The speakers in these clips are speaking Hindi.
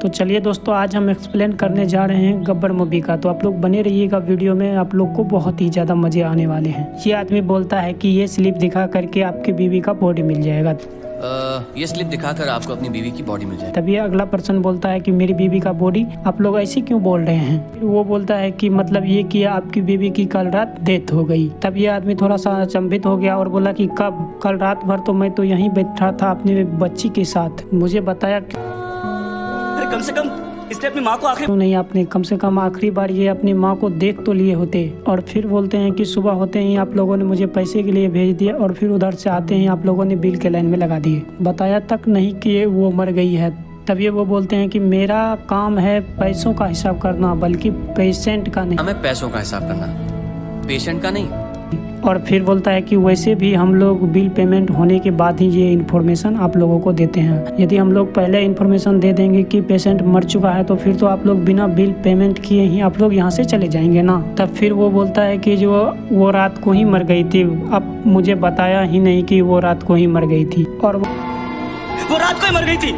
तो चलिए दोस्तों, आज हम एक्सप्लेन करने जा रहे हैं गब्बर मूवी का। तो आप लोग बने रहिएगा वीडियो में, आप लोग को बहुत ही ज़्यादा मज़े आने वाले हैं। ये आदमी बोलता है कि ये स्लिप दिखा करके आपकी बीवी का बॉडी मिल जाएगा। ये स्लिप दिखाकर आपको अपनी बीवी की बॉडी मिल जाए। तभी अगला पर्सन बोलता है कि मेरी बीवी का बॉडी, आप लोग ऐसे क्यों बोल रहे हैं। फिर वो बोलता है कि मतलब ये कि आपकी बीवी की कल रात डेथ हो गई। तब ये आदमी थोड़ा सा अचंभित हो गया और बोला कि कब? कल रात भर तो मैं तो यहीं बैठा था अपनी बच्ची के साथ, मुझे बताया कम से कम इसने अपनी माँ को आखिरी क्यों नहीं आपने कम से कम आखिरी बार ये अपनी माँ को देख तो लिए होते। और फिर बोलते हैं कि सुबह होते ही आप लोगों ने मुझे पैसे के लिए भेज दिया और फिर उधर से आते ही आप लोगों ने बिल के लाइन में लगा दिए, बताया तक नहीं कि वो मर गई है। तभी वो बोलते हैं कि मेरा काम है पैसों का हिसाब करना, बल्कि पेशेंट का नहीं। हमें पैसों का हिसाब करना, पेशेंट का नहीं। और फिर बोलता है कि वैसे भी हम लोग बिल पेमेंट होने के बाद ही ये इन्फॉर्मेशन आप लोगों को देते हैं। यदि हम लोग पहले इन्फॉर्मेशन दे देंगे कि पेशेंट मर चुका है तो फिर तो आप लोग बिना बिल पेमेंट किए ही आप लोग यहाँ से चले जाएंगे ना। तब फिर वो बोलता है कि जो वो रात को ही मर गई थी, अब मुझे बताया ही नहीं कि वो रात को ही मर गई थी। और वो रात को ही मर गई थी।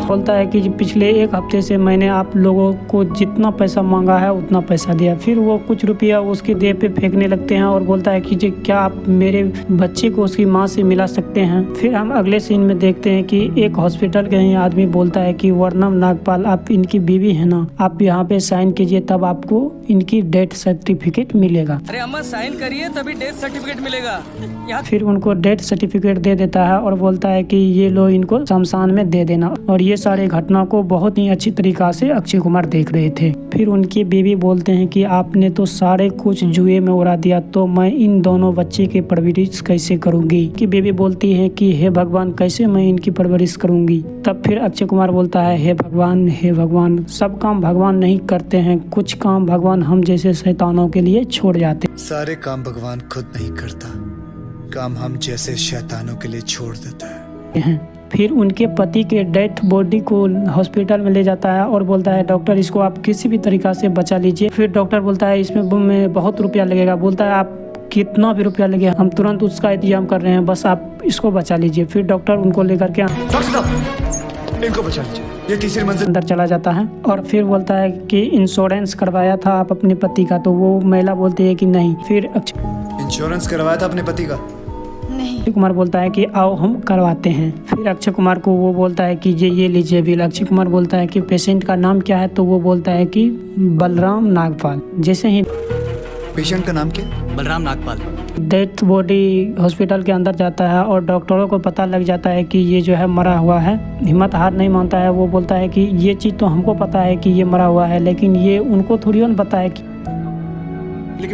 बोलता है कि पिछले एक हफ्ते से मैंने आप लोगों को जितना पैसा मांगा है उतना पैसा दिया। फिर वो कुछ रुपया उसके देह पे फेंकने लगते हैं और बोलता है कि जी क्या आप मेरे बच्चे को उसकी माँ से मिला सकते हैं। फिर हम अगले सीन में देखते हैं कि एक हॉस्पिटल के ही आदमी बोलता है कि वर्णम नागपाल, आप इनकी बीवी है ना, आप यहाँ पे साइन कीजिए तब आपको इनकी डेथ सर्टिफिकेट मिलेगा। अरे अम्मा साइन करिए तभी डेथ सर्टिफिकेट मिलेगा। फिर उनको डेथ सर्टिफिकेट दे देता है और बोलता है कि ये लो इनको शमशान में दे देना। और ये सारे घटना को बहुत ही अच्छी तरीका से अक्षय कुमार देख रहे थे। फिर उनकी बीवी बोलते हैं कि आपने तो सारे कुछ जुए में उड़ा दिया, तो मैं इन दोनों बच्चे की परवरिश कैसे करूंगी। कि बीवी बोलती है कि हे भगवान, कैसे मैं इनकी परवरिश करूंगी। तब फिर अक्षय कुमार बोलता है हे भगवान, सब काम भगवान नहीं करते हैं, कुछ काम भगवान हम जैसे शैतानों के लिए छोड़ जाते। सारे काम भगवान खुद नहीं करता, काम हम जैसे शैतानों के लिए छोड़ देता है। फिर उनके पति के डेथ बॉडी को हॉस्पिटल में ले जाता है और बोलता है डॉक्टर इसको आप किसी भी तरीका से बचा लीजिए। फिर डॉक्टर बोलता है इसमें बहुत रुपया लगेगा। बोलता है आप कितना भी रुपया लगे हम तुरंत उसका इंतजाम कर रहे हैं, बस आप इसको बचा लीजिए। फिर डॉक्टर उनको लेकर के इनको बचा लीजिए, ये तीसरी मंजिल अंदर चला जाता है। और फिर बोलता है कि इंश्योरेंस करवाया था आप अपने पति का, तो वो महिला बोलती है कि नहीं। फिर इंश्योरेंस करवाया था अपने पति का? अक्षय कुमार बोलता है कि आओ हम करवाते हैं। फिर अक्षय कुमार को वो बोलता है कि ये लीजिए बिल। अक्षय कुमार बोलता है कि पेशेंट का नाम क्या है, तो वो बोलता है कि बलराम नागपाल। जैसे ही पेशेंट का नाम क्या? Balram Nagpal. Death body hospital के अंदर जाता है और डॉक्टरों को पता लग जाता है कि ये जो है मरा हुआ है। हिम्मत हार नहीं मानता है, वो बोलता है कि ये चीज़ तो हमको पता है कि ये मरा हुआ है, लेकिन ये उनको थोड़ी ना पता है कि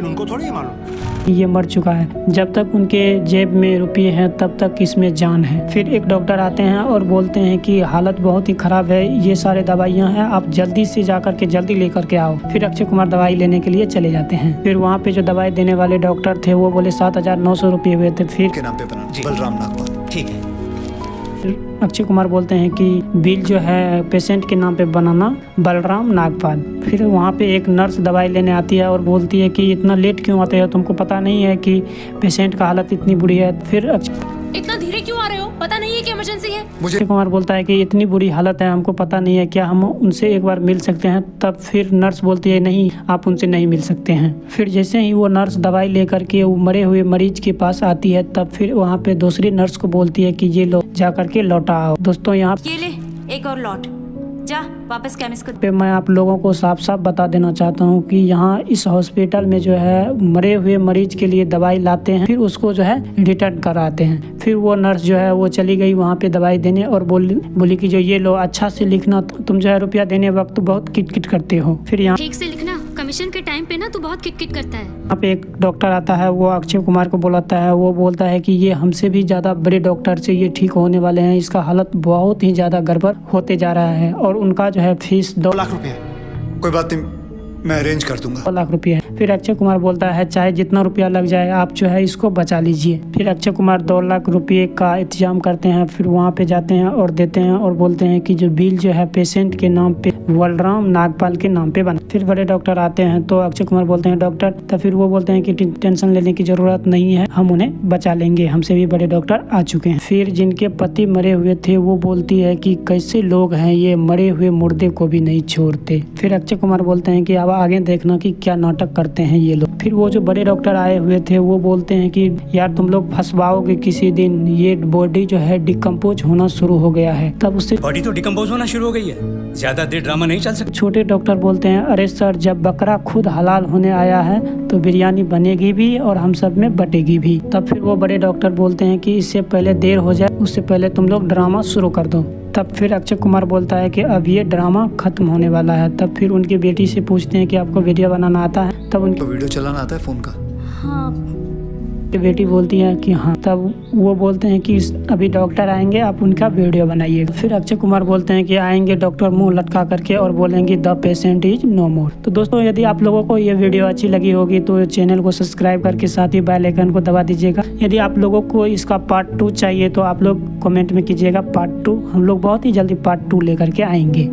उनको थोड़ी मालूम ये मर चुका है। जब तक उनके जेब में रुपये हैं तब तक इसमें जान है। फिर एक डॉक्टर आते हैं और बोलते हैं कि हालत बहुत ही खराब है, ये सारे दवाइयाँ हैं, आप जल्दी से जाकर के जल्दी लेकर के आओ। फिर अक्षय कुमार दवाई लेने के लिए चले जाते हैं। फिर वहाँ पे जो दवाई देने वाले डॉक्टर थे वो बोले 7,900 रुपये हुए थे। फिर के नाम पे बनाना, बलराम नागपाल। ठीक है। अक्षय कुमार बोलते हैं कि बिल जो है पेशेंट के नाम पे बनाना, बलराम नागपाल। फिर वहाँ पे एक नर्स दवाई लेने आती है और बोलती है कि इतना लेट क्यों आते हो, तुमको पता नहीं है कि पेशेंट का हालत इतनी बुरी है। फिर इतना धीरे क्यों आ रहे हो, पता नहीं है कि इमरजेंसी है। अक्षय कुमार बोलता है कि इतनी बुरी हालत है, हमको पता नहीं है, क्या हम उनसे एक बार मिल सकते हैं। तब फिर नर्स बोलती है नहीं, आप उनसे नहीं मिल सकते हैं। फिर जैसे ही वो नर्स दवाई लेकर के वो मरे हुए मरीज के पास आती है, तब फिर वहाँ पे दूसरी नर्स को बोलती है कि ये लो जा करके लौटा आओ। दोस्तों यहाँ ये ले एक और लॉट, जा वापस केमिस्ट को। पे मैं आप लोगों को साफ साफ बता देना चाहता हूँ कि यहाँ इस हॉस्पिटल में जो है मरे हुए मरीज के लिए दवाई लाते हैं, फिर उसको जो है रिटर्न कराते हैं। फिर वो नर्स जो है वो चली गई वहाँ पे दवाई देने और बोली कि जो ये लो अच्छा से लिखना, तुम जो है रुपया देने वक्त बहुत किटकिट करते हो। फिर यहाँ ठीक से लिखना, कमीशन के टाइम पे ना तू बहुत किटकिट करता है। यहाँ पे एक डॉक्टर आता है, वो अक्षय कुमार को बुलाता है। वो बोलता है कि ये हमसे भी ज्यादा बड़े डॉक्टर से ये ठीक होने वाले हैं, इसका हालत बहुत ही ज्यादा गड़बड़ होते जा रहा है और उनका जो है फीस 2 लाख रुपए। कोई बात नहीं, मैं अरेंज कर दूंगा। 2 लाख रुपये है। फिर अक्षय कुमार बोलता है चाहे जितना रुपया लग जाए आप जो है इसको बचा लीजिए। फिर अक्षय कुमार 2 लाख रुपये का इंतजाम करते हैं। फिर वहाँ पे जाते हैं और देते हैं और बोलते हैं कि जो बिल जो है पेशेंट के नाम पे बलराम नागपाल के नाम पे बना। फिर बड़े डॉक्टर आते हैं तो अक्षय कुमार बोलते हैं डॉक्टर, तो फिर वो बोलते हैं कि टेंशन लेने की जरूरत नहीं है, हम उन्हें बचा लेंगे, हमसे भी बड़े डॉक्टर आ चुके हैं। फिर जिनके पति मरे हुए थे वो बोलती है कि कैसे लोग हैं ये, मरे हुए मुर्दे को भी नहीं छोड़ते। फिर अक्षय कुमार बोलते हैं कि अब आगे देखना कि क्या नाटक करते हैं ये लोग। फिर वो जो बड़े डॉक्टर आए हुए थे वो बोलते हैं कि यार तुम लोग फंसवाओगे किसी दिन, ये बॉडी जो है डिकम्पोज होना शुरू हो गया है। तब उससे बॉडी तो डिकम्पोज होना शुरू हो गई है, ज्यादा देर ड्रामा नहीं चल सकता। छोटे डॉक्टर बोलते हैं अरे सर, जब बकरा खुद हलाल होने आया है तो बिरयानी बनेगी भी और हम सब में बटेगी भी। तब फिर वो बड़े डॉक्टर बोलते हैं कि इससे पहले देर हो जाए उससे पहले तुम लोग ड्रामा शुरू कर दो। तब फिर अक्षय कुमार बोलता है कि अब ये ड्रामा खत्म होने वाला है। तब फिर उनकी बेटी से पूछते हैं कि आपको वीडियो बनाना आता है? तब उनकी तो वीडियो चलाना आता है फोन का? हाँ बेटी बोलती है कि हाँ। तब वो बोलते हैं कि अभी डॉक्टर आएंगे, आप उनका वीडियो बनाइए। फिर अक्षय कुमार बोलते हैं कि आएंगे डॉक्टर मुंह लटका करके और बोलेंगे द पेशेंट इज नो मोर। तो दोस्तों यदि आप लोगों को ये वीडियो अच्छी लगी होगी तो चैनल को सब्सक्राइब करके साथ ही बेल आइकन को दबा दीजिएगा। यदि आप लोगों को इसका पार्ट 2 चाहिए तो आप लोग कमेंट में कीजिएगा पार्ट 2। हम लोग बहुत ही जल्दी पार्ट 2 लेकर के आएंगे।